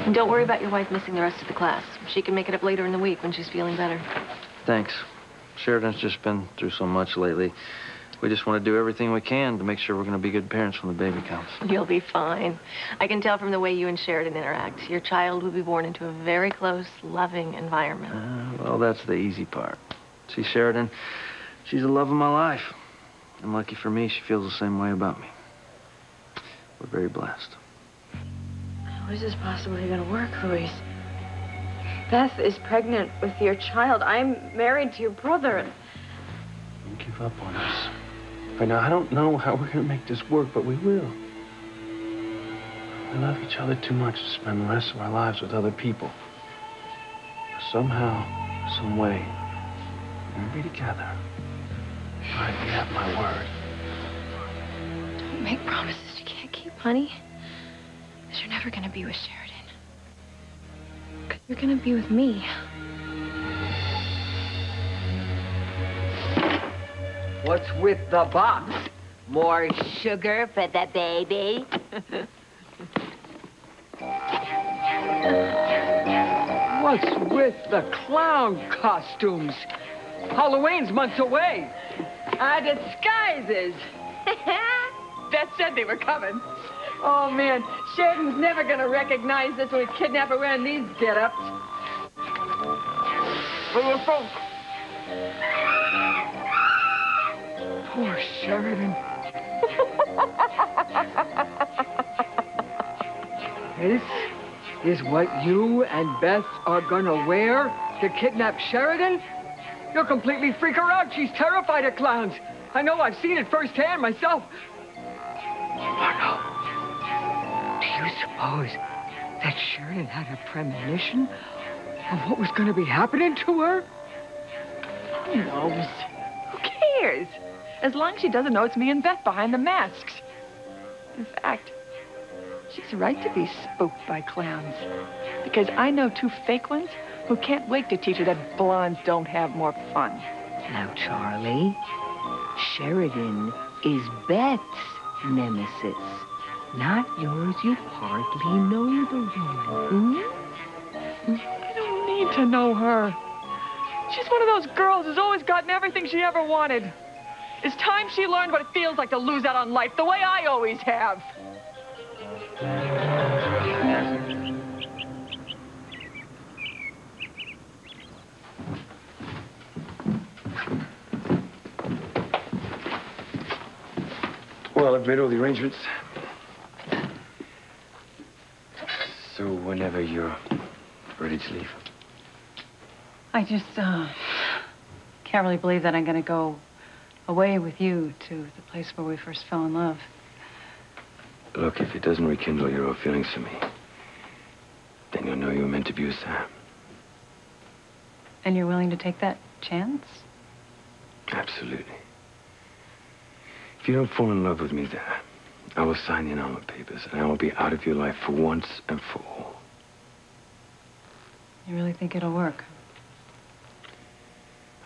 And don't worry about your wife missing the rest of the class. She can make it up later in the week when she's feeling better. Thanks. Sheridan's just been through so much lately. We just want to do everything we can to make sure we're going to be good parents when the baby comes. You'll be fine. I can tell from the way you and Sheridan interact. Your child will be born into a very close, loving environment. Well, that's the easy part. See, Sheridan, she's the love of my life. And lucky for me, she feels the same way about me. We're very blessed. How is this possibly going to work, Louise? Beth is pregnant with your child. I'm married to your brother. Don't give up on us. Right now, I don't know how we're going to make this work, but we will. We love each other too much to spend the rest of our lives with other people. Somehow, some way, we're going to be together. All right, you have my word. Don't make promises you can't keep, honey. Because you're never going to be with Sheridan. You're going to be with me. What's with the box? More sugar for the baby? What's with the clown costumes? Halloween's months away. Disguises. Beth said they were coming. Oh, man, Sheridan's never gonna recognize us when we kidnap her wearing these get-ups. Little folk. Poor Sheridan. This is what you and Beth are gonna wear to kidnap Sheridan? You'll completely freak her out. She's terrified of clowns. I know, I've seen it firsthand myself. Margot, do you suppose that Sheridan had a premonition of what was going to be happening to her? Who knows? Who cares? As long as she doesn't know it's me and Beth behind the masks. In fact, she's right to be spooked by clowns. Because I know two fake ones who can't wait to teach her that blondes don't have more fun. Now, Charlie, Sheridan is Beth's nemesis, not yours. You hardly know the woman. I don't need to know her. She's one of those girls who's always gotten everything she ever wanted. It's time she learned what it feels like to lose out on life, the way I always have. Well, I've made all the arrangements. So whenever you're ready to leave. I just, can't really believe that I'm gonna go away with you to the place where we first fell in love. Look, if it doesn't rekindle your old feelings for me, then you'll know you were meant to be with Sam. And you're willing to take that chance? Absolutely. If you don't fall in love with me there, I will sign the annulment papers, and I will be out of your life for once and for all. You really think it'll work?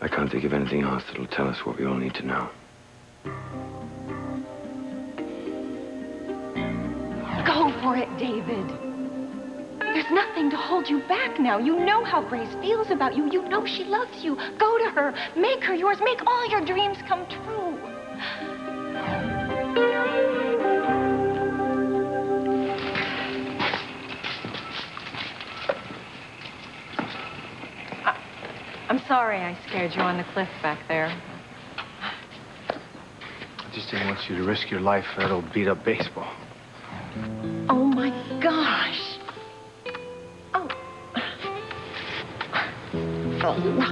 I can't think of anything else that'll tell us what we all need to know. Go for it, David. There's nothing to hold you back now. You know how Grace feels about you. You know she loves you. Go to her. Make her yours. Make all your dreams come true. I'm sorry I scared you on the cliff back there. I just didn't want you to risk your life for that old beat-up baseball. Oh, my gosh. Oh. Oh.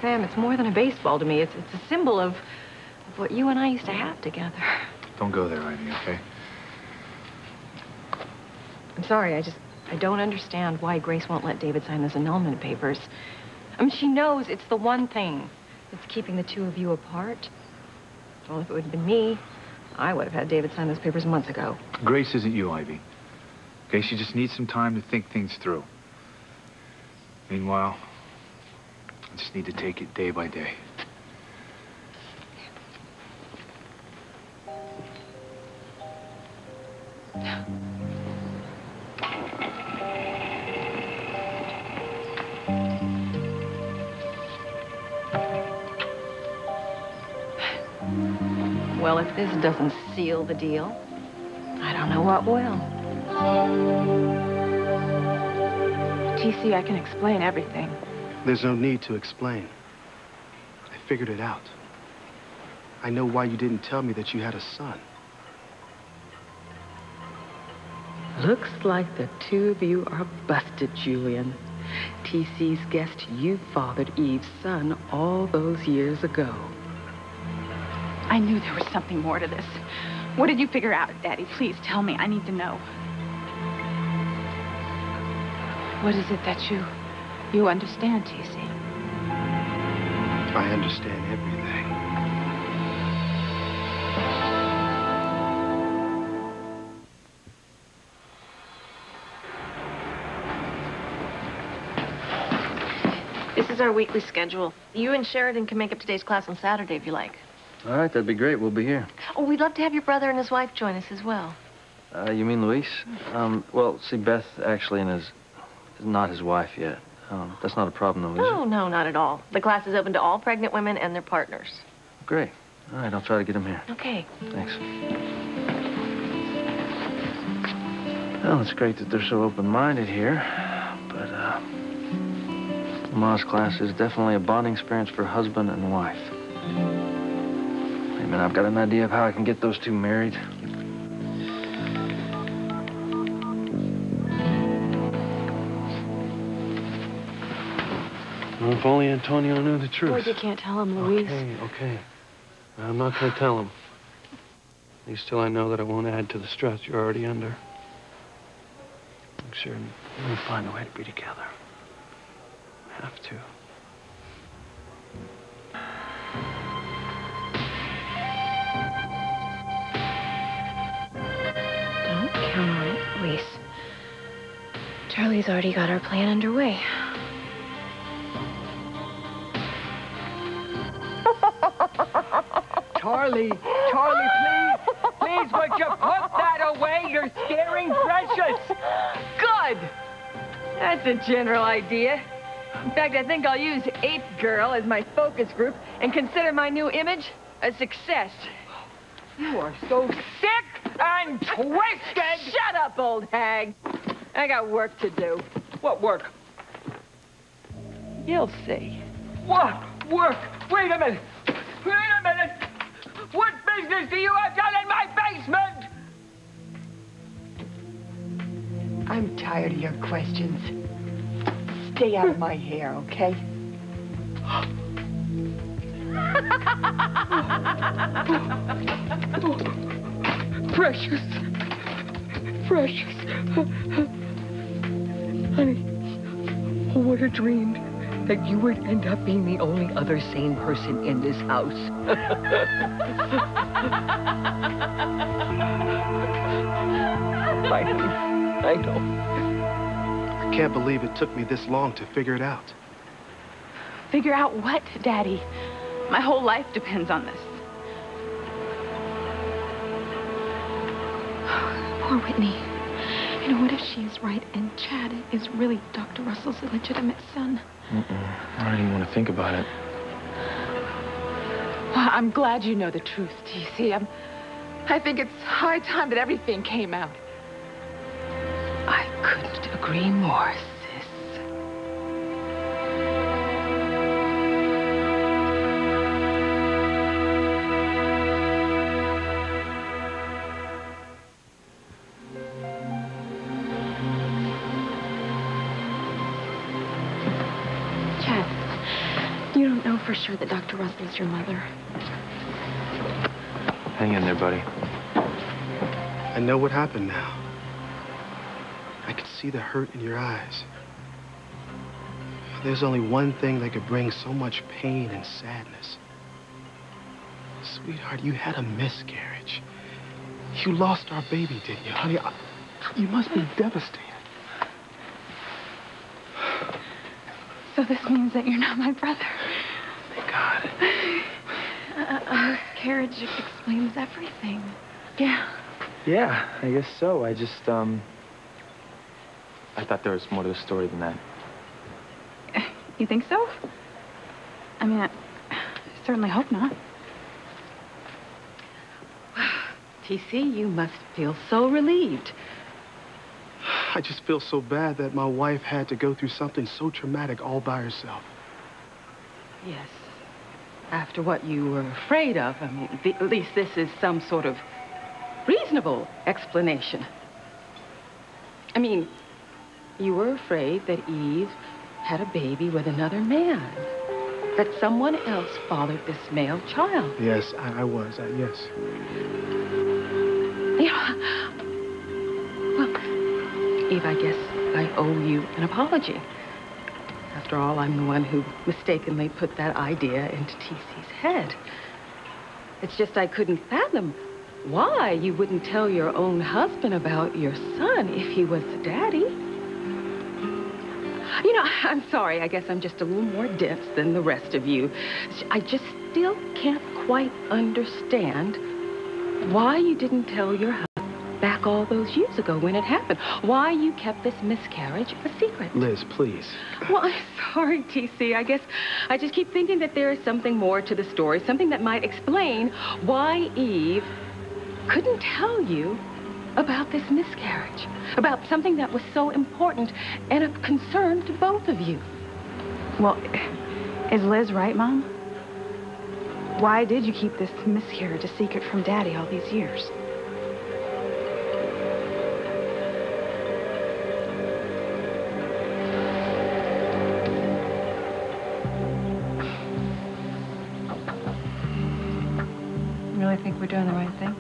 Sam, it's more than a baseball to me. It's a symbol of what you and I used to have together. Don't go there, Ivy, okay? I'm sorry, I don't understand why Grace won't let David sign those annulment papers. I mean, she knows it's the one thing that's keeping the two of you apart. Well, if it would have been me, I would have had David sign those papers months ago. Grace isn't you, Ivy. Okay, she just needs some time to think things through. Meanwhile, I just need to take it day by day. Well, if this doesn't seal the deal, I don't know what will. TC, I can explain everything. There's no need to explain. I figured it out. I know why you didn't tell me that you had a son. Looks like the two of you are busted, Julian. TC's guessed you fathered Eve's son all those years ago. I knew there was something more to this. What did you figure out, Daddy? Please tell me. I need to know. What is it that you understand, TC? I understand everything. This is our weekly schedule. You and Sheridan can make up today's class on Saturday if you like. All right, that'd be great. We'll be here. Oh, we'd love to have your brother and his wife join us as well. You mean Luis? Well, see, Beth actually is not his wife yet. That's not a problem, though, is it? No, not at all. The class is open to all pregnant women and their partners. Great. All right, I'll try to get him here. Okay. Thanks. Well, it's great that they're so open-minded here, but, Ma's class is definitely a bonding experience for husband and wife. Hey, man, I've got an idea of how I can get those two married. Well, if only Antonio knew the truth. Boy, you can't tell him, Luis. Okay. I'm not going to tell him. At least till I know that it won't add to the stress you're already under. I'm sure we'll find a way to be together. Have to. Don't count on it, Luis. Charlie's already got our plan underway. Charlie, please, would you put that away? You're scaring Precious. Good. That's a general idea. In fact, I think I'll use 8th Girl as my focus group and consider my new image a success. You are so sick and twisted. Shut up, old hag. I got work to do. What work? You'll see. What work? Wait a minute. What business do you have done in my basement? I'm tired of your questions. Stay out of my hair, okay? Precious. Honey, who would have dreamed that you would end up being the only other sane person in this house? I know. I can't believe it took me this long to figure it out. Figure out what, Daddy? My whole life depends on this. Poor Whitney. You know, what if she's right and Chad is really Dr. Russell's illegitimate son? I don't even want to think about it. Well, I'm glad you know the truth, TC. I think it's high time that everything came out. I couldn't agree more, sis. Chad, you don't know for sure that Dr. Russell's your mother. Hang in there, buddy. I know what happened now. I could see the hurt in your eyes. There's only one thing that could bring so much pain and sadness. Sweetheart, you had a miscarriage. You lost our baby, didn't you, honey? You must be devastated. So this means that you're not my brother. Thank God. A miscarriage explains everything. Yeah. Yeah, I guess so. I just, I thought there was more to the story than that. You think so? I mean, I certainly hope not. TC, you must feel so relieved. I just feel so bad that my wife had to go through something so traumatic all by herself. Yes. After what you were afraid of, I mean, at least this is some sort of reasonable explanation. I mean, you were afraid that Eve had a baby with another man, that someone else fathered this male child. Yes, I was, yes. You know, well, Eve, I guess I owe you an apology. After all, I'm the one who mistakenly put that idea into TC's head. It's just I couldn't fathom why you wouldn't tell your own husband about your son if he was the daddy. You know, I'm sorry. I guess I'm just a little more dense than the rest of you. I just still can't quite understand why you didn't tell your husband back all those years ago when it happened. Why you kept this miscarriage a secret. Liz, please. Well, I'm sorry, TC. I guess I just keep thinking that there is something more to the story, something that might explain why Eve couldn't tell you about this miscarriage, about something that was so important and of concern to both of you. Well, is Liz right, Mom? Why did you keep this miscarriage a secret from Daddy all these years? You really think we're doing the right thing?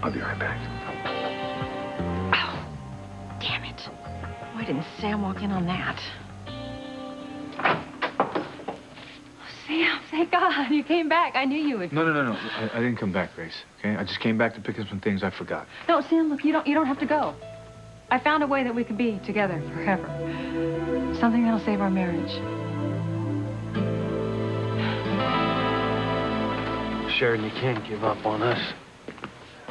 I'll be right back. Oh, damn it. Why didn't Sam walk in on that? Sam, thank God you came back. I knew you would. No. I didn't come back, Grace. Okay? I just came back to pick up some things I forgot. No, Sam, look, you don't have to go. I found a way that we could be together forever. Something that'll save our marriage. Sheridan, you can't give up on us.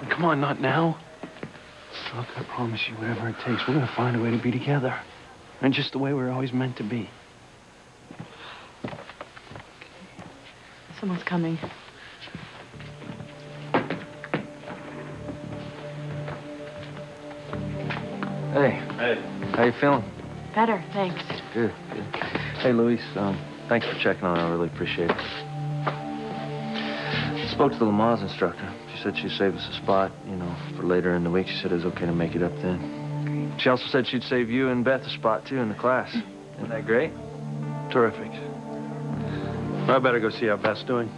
Come on, not now. Look, I promise you, whatever it takes, we're gonna find a way to be together. And just the way we're always meant to be. Someone's coming. Hey. Hey. How you feeling? Better, thanks. Good. Hey, Luis, thanks for checking on her. I really appreciate it. Spoke to the Lamaze instructor. She said she'd save us a spot, you know, for later in the week. She said it was okay to make it up then. Great. She also said she'd save you and Beth a spot, too, in the class. Isn't that great? Terrific. Well, I better go see how Beth's doing.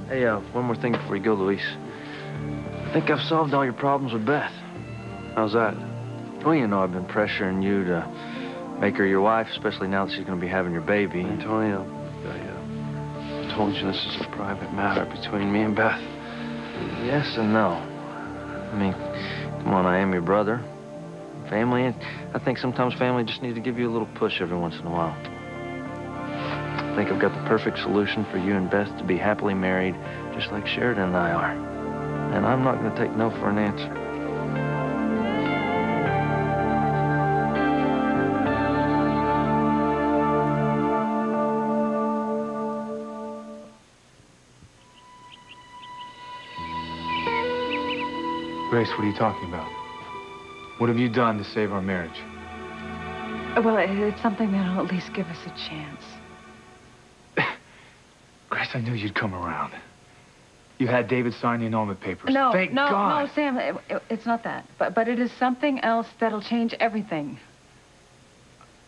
Hey, one more thing before you go, Luis. I think I've solved all your problems with Beth. How's that? Well, you know, I've been pressuring you to make her your wife, especially now that she's going to be having your baby. Antonio, I told you this is a private matter between me and Beth. Yes and no. I mean, come on, I am your brother. Family, and I think sometimes family just needs to give you a little push every once in a while. I think I've got the perfect solution for you and Beth to be happily married, just like Sheridan and I are. And I'm not going to take no for an answer. Grace, what are you talking about? What have you done to save our marriage? Well, it's something that'll at least give us a chance. Grace, I knew you'd come around. You had David sign the annulment papers. No, Thank God. No, Sam, it's not that. But it is something else that'll change everything.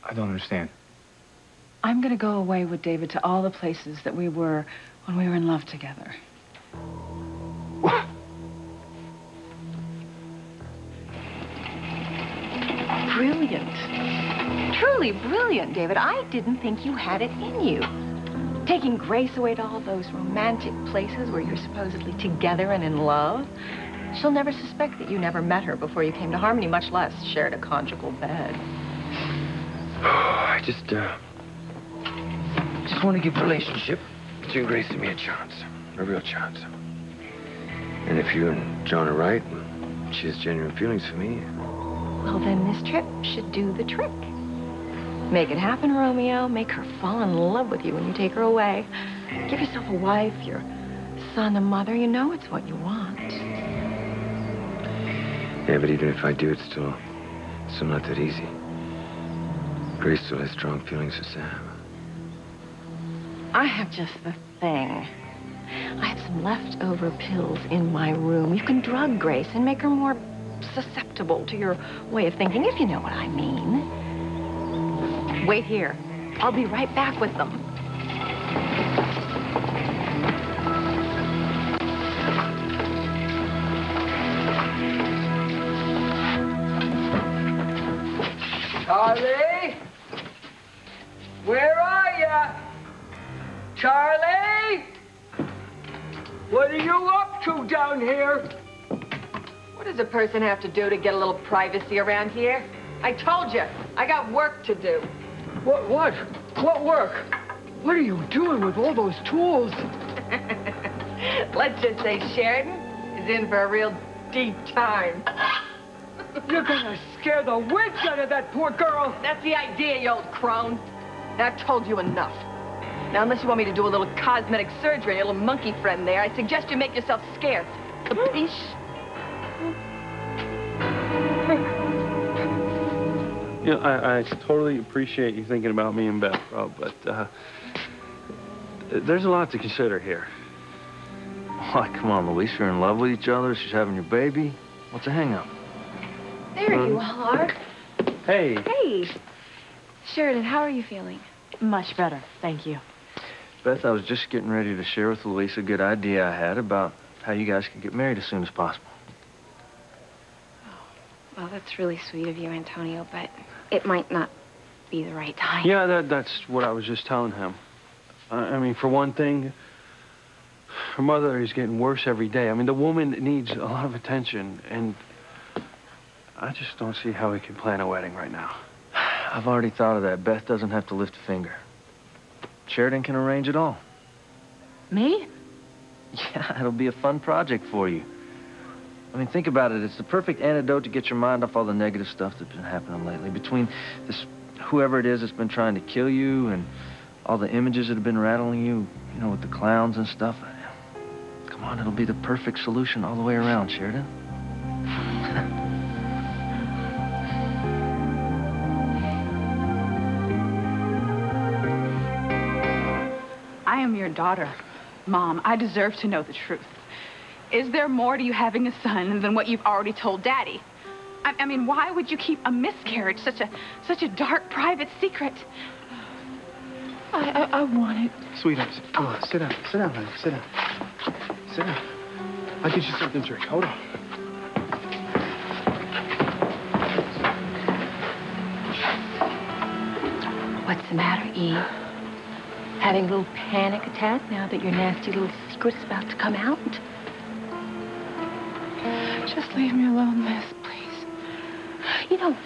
I don't understand. I'm gonna go away with David to all the places that we were when we were in love together. What? truly brilliant, David. I didn't think you had it in you. Taking Grace away to all those romantic places where you're supposedly together and in love. She'll never suspect that you never met her before you came to Harmony, much less shared a conjugal bed. I just want to give the relationship between Grace and me a chance. A real chance. And if you and John are right, she has genuine feelings for me. Well, then this trip should do the trick. Make it happen, Romeo. Make her fall in love with you when you take her away. Give yourself a wife, your son, a mother. You know it's what you want. Yeah, but even if I do, it's still not that easy. Grace still has strong feelings for Sam. I have just the thing. I have some leftover pills in my room. You can drug Grace and make her more susceptible to your way of thinking, if you know what I mean. Wait here. I'll be right back with them. Charlie? Where are ya? Charlie? What are you up to down here? What does a person have to do to get a little privacy around here? I told you, I got work to do. What work? What are you doing with all those tools? Let's just say Sheridan is in for a real deep time. You're gonna scare the wits out of that poor girl. That's the idea, you old crone. I've told you enough. Now, unless you want me to do a little cosmetic surgery on your little monkey friend there, I suggest you make yourself scarce. Capiche? You know, I totally appreciate you thinking about me and Beth, Rob, but there's a lot to consider here. Why, come on, Luis, you're in love with each other. She's having your baby. What's the hang-up? There you are. Hey. Hey. Sheridan, how are you feeling? Much better, thank you. Beth, I was just getting ready to share with Luis a good idea I had about how you guys could get married as soon as possible. Well, that's really sweet of you, Antonio, but it might not be the right time. Yeah, that's what I was just telling him. I mean, for one thing, her mother is getting worse every day. I mean, the woman needs a lot of attention, and I just don't see how we can plan a wedding right now. I've already thought of that. Beth doesn't have to lift a finger. Sheridan can arrange it all. Me? Yeah, it'll be a fun project for you. I mean, think about it. It's the perfect antidote to get your mind off all the negative stuff that's been happening lately. Between this, whoever it is that's been trying to kill you and all the images that have been rattling you, you know, with the clowns and stuff. Come on, it'll be the perfect solution all the way around, Sheridan. I am your daughter. Mom, I deserve to know the truth. Is there more to you having a son than what you've already told Daddy? I mean, why would you keep a miscarriage such a dark, private secret? I want it. Sweetheart, come on, sit down, honey, sit down. Sit down. I'll get you something to drink. Hold on. What's the matter, Eve? Having a little panic attack now that your nasty little secret's about to come out? Just leave me alone, miss, please. You know,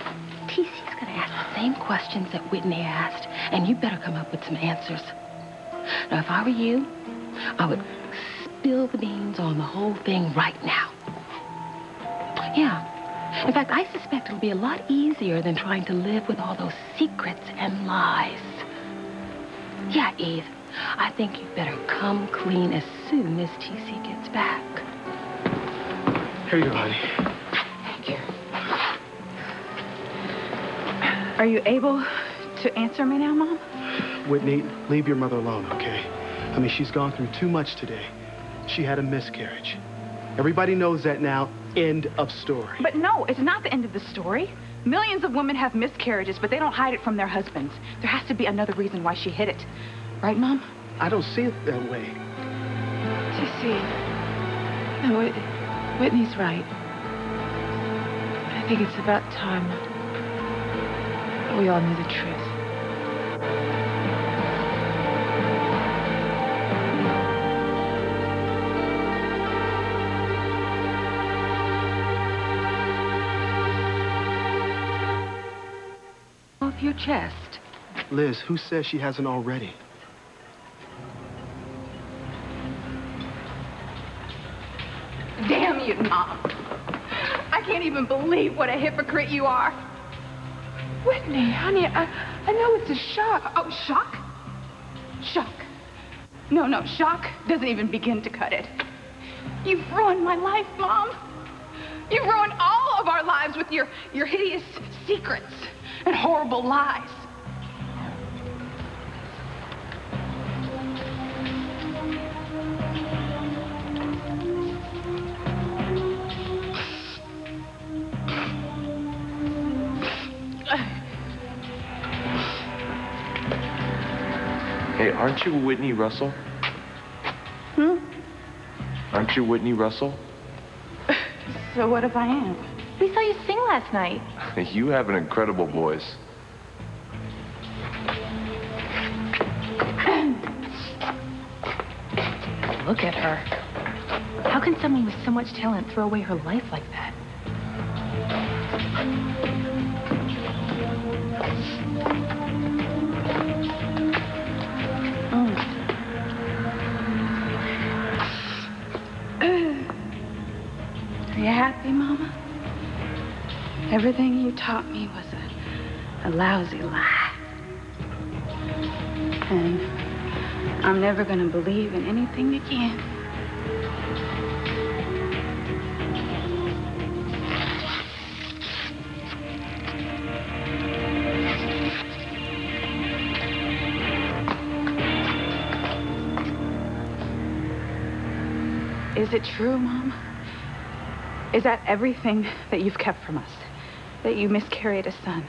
TC's gonna ask the same questions that Whitney asked, and you better come up with some answers. Now, if I were you, I would spill the beans on the whole thing right now. Yeah. In fact, I suspect it'll be a lot easier than trying to live with all those secrets and lies. Yeah, Eve, I think you'd better come clean as soon as TC gets back. Here you go, honey. Thank you. Are you able to answer me now, Mom? Whitney, leave your mother alone, okay? I mean, she's gone through too much today. She had a miscarriage. Everybody knows that now. End of story. But no, it's not the end of the story. Millions of women have miscarriages, but they don't hide it from their husbands. There has to be another reason why she hid it. Right, Mom? I don't see it that way. TC. No, Whitney's right. I think it's about time. we all knew the truth. Off your chest. Liz, who says she hasn't already? Damn you, Mom. I can't even believe what a hypocrite you are. Whitney, honey, I know it's a shock. Oh, shock? Shock. No, shock doesn't even begin to cut it. You've ruined my life, Mom. You've ruined all of our lives with your hideous secrets and horrible lies. Hey, aren't you Whitney Russell? Aren't you Whitney Russell? So what if I am? We saw you sing last night. You have an incredible voice. Look at her. How can someone with so much talent throw away her life like that? Are you happy, Mama? Everything you taught me was a lousy lie. And I'm never gonna believe in anything again. Is it true, Mama? Is that everything that you've kept from us? That you miscarried a son?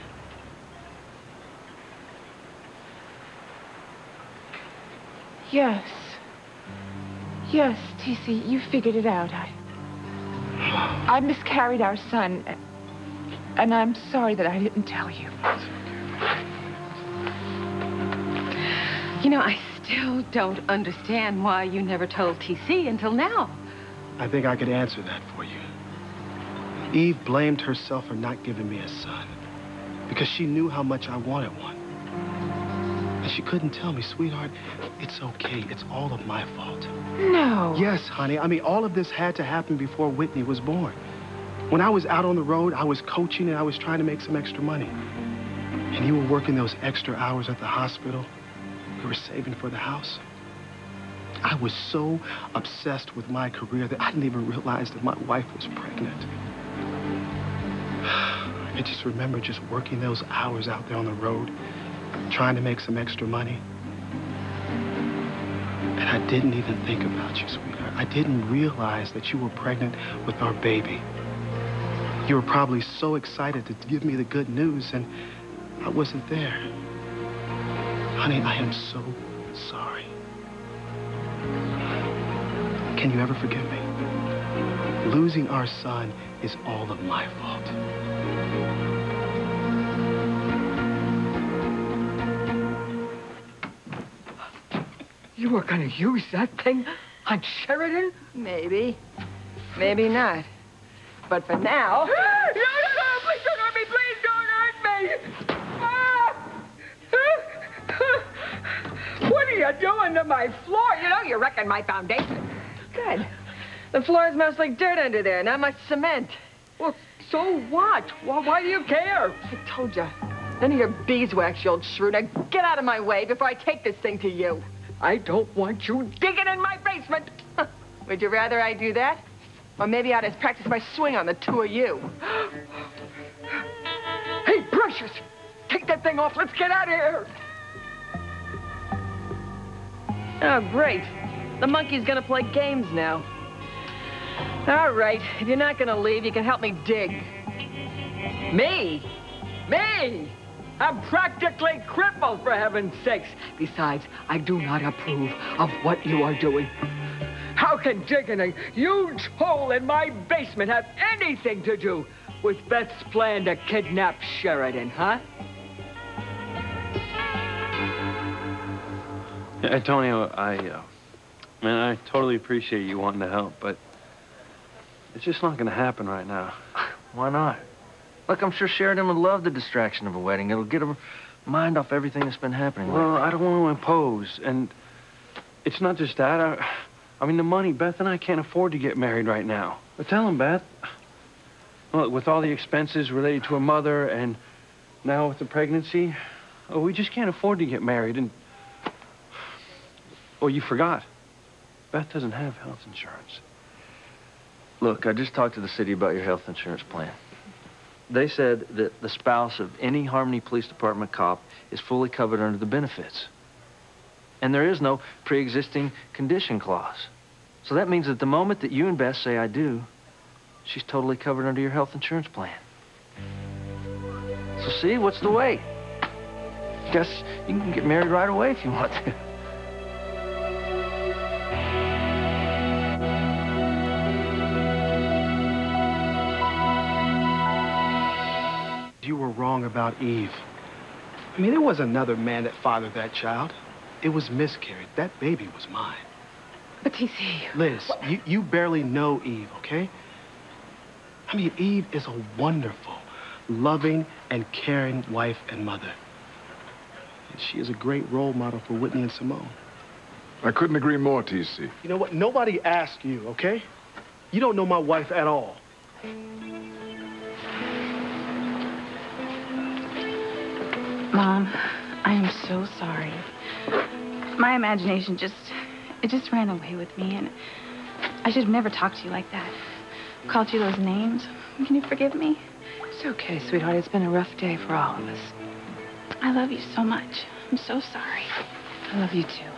Yes. Yes, TC, you figured it out. I miscarried our son, and I'm sorry that I didn't tell you. You know, I still don't understand why you never told TC until now. I think I could answer that for you. Eve blamed herself for not giving me a son because she knew how much I wanted one. And she couldn't tell me, sweetheart, it's okay. It's all of my fault. No. Yes, honey. I mean, all of this had to happen before Whitney was born. When I was out on the road, I was coaching and I was trying to make some extra money. And you were working those extra hours at the hospital. We were saving for the house. I was so obsessed with my career that I didn't even realize that my wife was pregnant. I just remember just working those hours out there on the road, trying to make some extra money. And I didn't even think about you, sweetheart. I didn't realize that you were pregnant with our baby. You were probably so excited to give me the good news, and I wasn't there. Honey, I am so sorry. Can you ever forgive me? Losing our son is all of my fault. You were gonna use that thing on Sheridan? Maybe. Maybe not. But for now... No, please don't hurt me! Please don't hurt me! What are you doing to my floor? You know, you're wrecking my foundation. Good. The floor smells like dirt under there, not much cement. Well, so what? Well, why do you care? I told you. None of your beeswax, you old shrew. Now get out of my way before I take this thing to you. I don't want you digging in my basement. Would you rather I do that? Or maybe I'd just practice my swing on the two of you. Hey, Precious! Take that thing off. Let's get out of here. Oh, great. The monkey's gonna play games now. All right, if you're not gonna leave, you can help me dig. Me? Me? I'm practically crippled, for heaven's sakes. Besides, I do not approve of what you are doing. How can digging a huge hole in my basement have anything to do with Beth's plan to kidnap Sheridan, huh? Antonio, man, I totally appreciate you wanting to help, but it's just not going to happen right now. Why not? Look, I'm sure Sheridan would love the distraction of a wedding. It'll get her mind off everything that's been happening. Well, I don't want to impose, and it's not just that. I mean, the money, Beth and I can't afford to get married right now. But tell him, Beth. Well, with all the expenses related to her mother and now with the pregnancy, we just can't afford to get married. And, oh, you forgot. Beth doesn't have health insurance. Look, I just talked to the city about your health insurance plan. They said that the spouse of any Harmony Police Department cop is fully covered under the benefits. And there is no pre-existing condition clause. So that means that the moment that you and Beth say I do, she's totally covered under your health insurance plan. So see, what's the wait? Guess you can get married right away if you want to. You were wrong about Eve. I mean, there was another man that fathered that child. It was miscarried. That baby was mine. But TC... Liz, you barely know Eve, okay? I mean, Eve is a wonderful, loving, and caring wife and mother. And she is a great role model for Whitney and Simone. I couldn't agree more, TC. You know what? Nobody asked you, okay? You don't know my wife at all. Mom, I am so sorry. My imagination just ran away with me, and I should have never talked to you like that. Called you those names. Can you forgive me? It's okay, sweetheart. It's been a rough day for all of us. I love you so much. I'm so sorry. I love you too.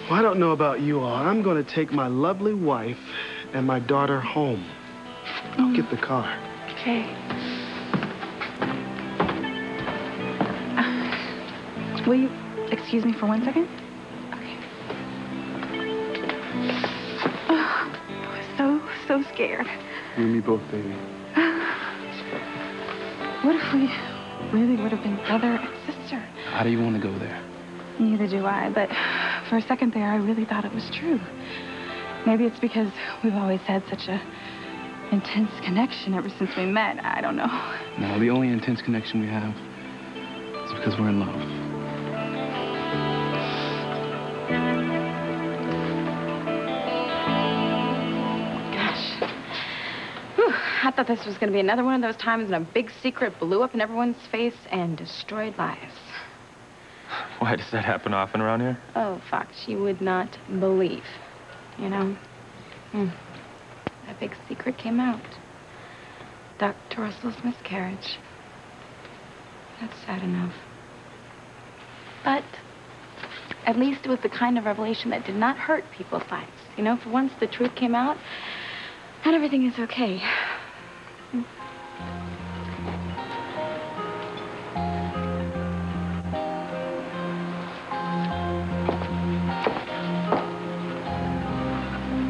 Well, I don't know about you all. I'm going to take my lovely wife and my daughter home. I'll get the car. Okay. Will you excuse me for 1 second? Okay. Oh, I was so scared. You and me both, baby. What if we really would have been brother and sister? How do you want to go there? Neither do I, but for a second there, I really thought it was true. Maybe it's because we've always had such a intense connection ever since we met. I don't know. No, the only intense connection we have is because we're in love. I thought this was going to be another one of those times when a big secret blew up in everyone's face and destroyed lives. Why, does that happen often around here? Oh, Fox, you would not believe. You know? That big secret came out. Dr. Russell's miscarriage. That's sad enough. But at least it was the kind of revelation that did not hurt people's lives. You know, for once the truth came out, and everything is okay.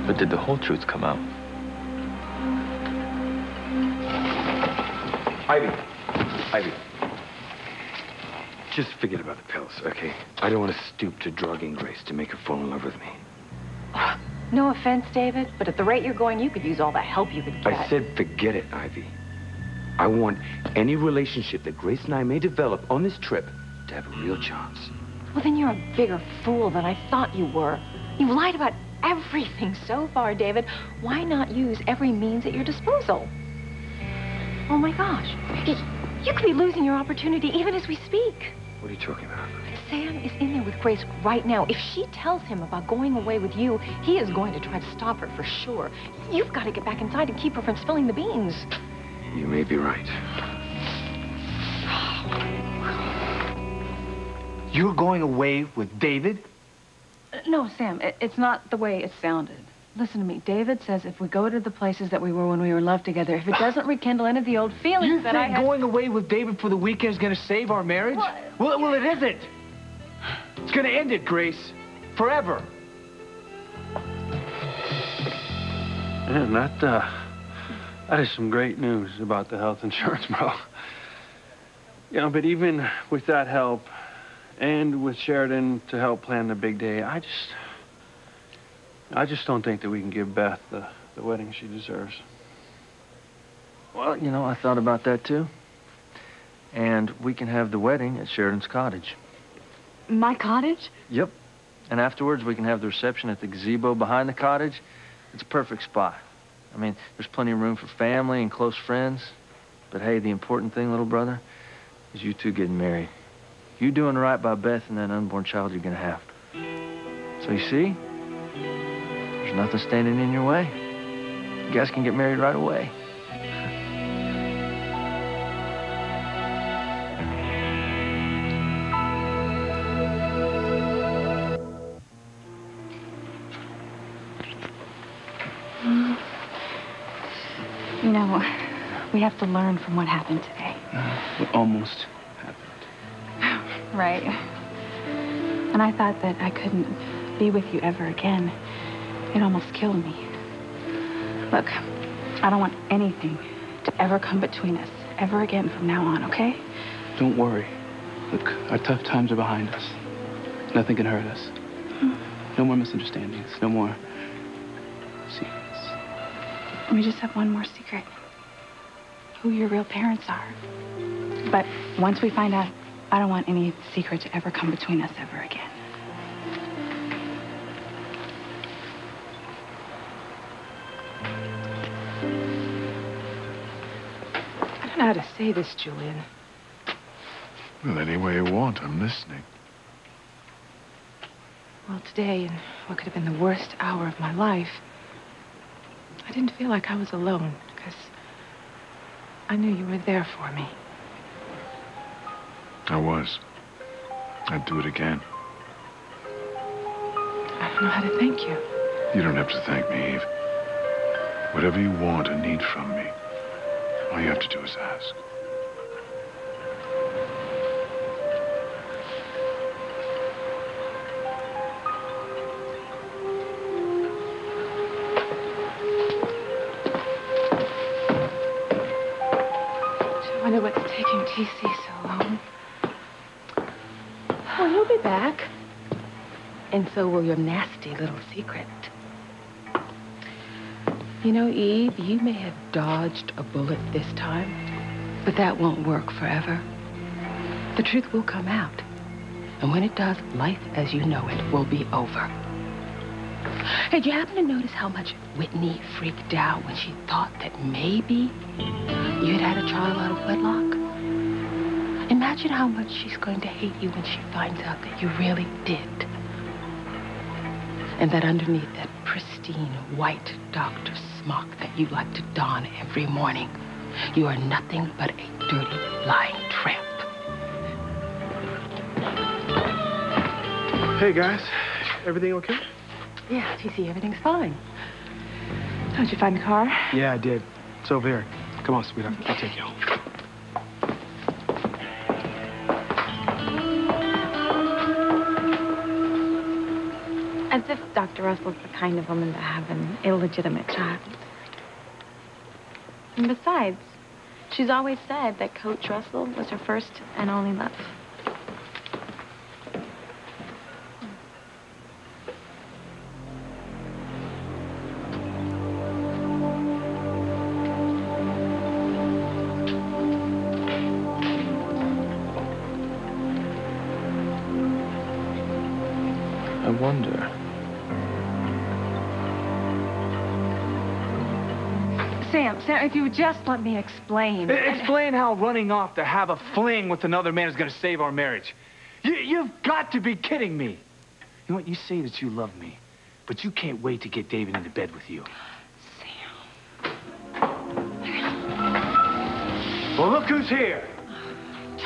But did the whole truth come out? Ivy. Just forget about the pills, okay? I don't want to stoop to drugging Grace to make her fall in love with me. No offense, David, but at the rate you're going, you could use all the help you could get. I said forget it, Ivy. I want any relationship that Grace and I may develop on this trip to have a real chance. Well, then you're a bigger fool than I thought you were. You've lied about everything so far, David. Why not use every means at your disposal? Oh, my gosh. You could be losing your opportunity even as we speak. What are you talking about? Sam is in there with Grace right now. If she tells him about going away with you, he is going to try to stop her for sure. You've got to get back inside and keep her from spilling the beans. You may be right. You're going away with David? No, Sam, it's not the way it sounded. Listen to me. David says if we go to the places that we were when we were in love together, if it doesn't rekindle any of the old feelings that I had... going away with David for the weekend is going to save our marriage? What? Well, it isn't. It's going to end it, Grace. Forever. Man, that is some great news about the health insurance, bro. You know, but even with that help, And with Sheridan to help plan the big day, I just don't think that we can give Beth the wedding she deserves. Well, you know, I thought about that too. And we can have the wedding at Sheridan's cottage. My cottage? Yep. And afterwards, we can have the reception at the gazebo behind the cottage. It's a perfect spot. I mean, there's plenty of room for family and close friends. But hey, the important thing, little brother, is you two getting married. You doing right by Beth and that unborn child you're gonna have. So you see, there's nothing standing in your way. You guys can get married right away. You know, we have to learn from what happened today. What almost happened. Right. And I thought that I couldn't be with you ever again. It almost killed me. Look, I don't want anything to ever come between us ever again from now on, okay? Don't worry. Look, our tough times are behind us. Nothing can hurt us. No more misunderstandings. No more secrets. We just have one more secret. Who your real parents are. But once we find out, I don't want any secret to ever come between us ever again. I don't know how to say this, Julian. Well, any way you want. I'm listening. Well, today, in what could have been the worst hour of my life, I didn't feel like I was alone, because I knew you were there for me. I was. I'd do it again. I don't know how to thank you. You don't have to thank me, Eve. Whatever you want or need from me, all you have to do is ask. I wonder what's taking TC so long. Well, he'll be back. And so will your nasty little secret. You know, Eve, you may have dodged a bullet this time, but that won't work forever. The truth will come out. And when it does, life as you know it will be over. Hey, did you happen to notice how much Whitney freaked out when she thought that maybe you had had a child out of wedlock? Imagine how much she's going to hate you when she finds out that you really did. And that underneath that pristine white doctor's smock that you like to don every morning, you are nothing but a dirty, lying tramp. Hey, guys. Everything okay? Yeah, TC, everything's fine. How'd you find the car? Yeah, I did. It's over here. Come on, sweetheart. I'll take you home. As if Dr. Russell's the kind of woman to have an illegitimate child. And besides, she's always said that Coach Russell was her first and only love. I wonder. Sam, if you would just let me explain. Explain how running off to have a fling with another man is going to save our marriage. You've got to be kidding me. You know what? You say that you love me, but you can't wait to get David into bed with you. Sam. Well, look who's here.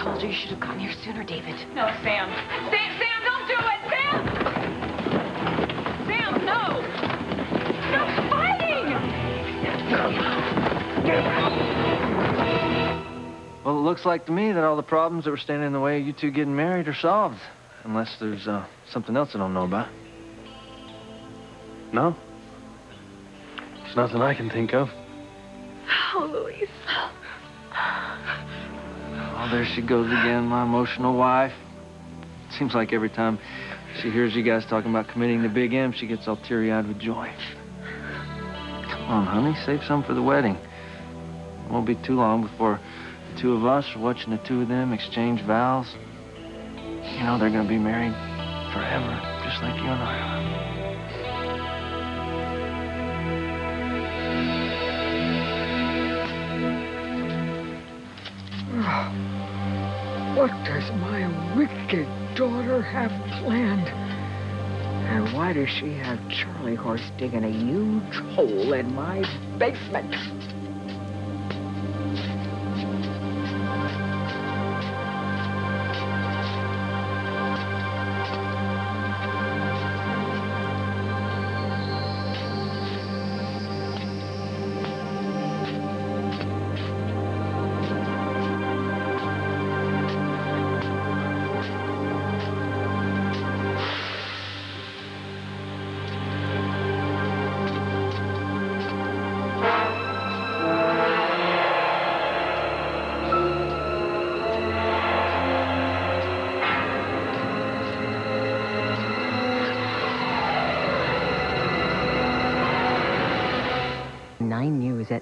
Told you should have gotten here sooner, David. No, Sam. Sam, don't do it! Sam! Sam, no! Stop fighting! Well, it looks like to me that all the problems that were standing in the way of you two getting married are solved. Unless there's something else I don't know about. No? There's nothing I can think of. Oh, Louise. Oh, there she goes again, my emotional wife. Seems like every time she hears you guys talking about committing to Big M, she gets all teary-eyed with joy. Come on, honey, save some for the wedding. It won't be too long before the two of us are watching the two of them exchange vows. You know they're gonna be married forever, just like you and I are. What does my wicked daughter have planned? And why does she have Charlie Horse digging a huge hole in my basement? Nine News at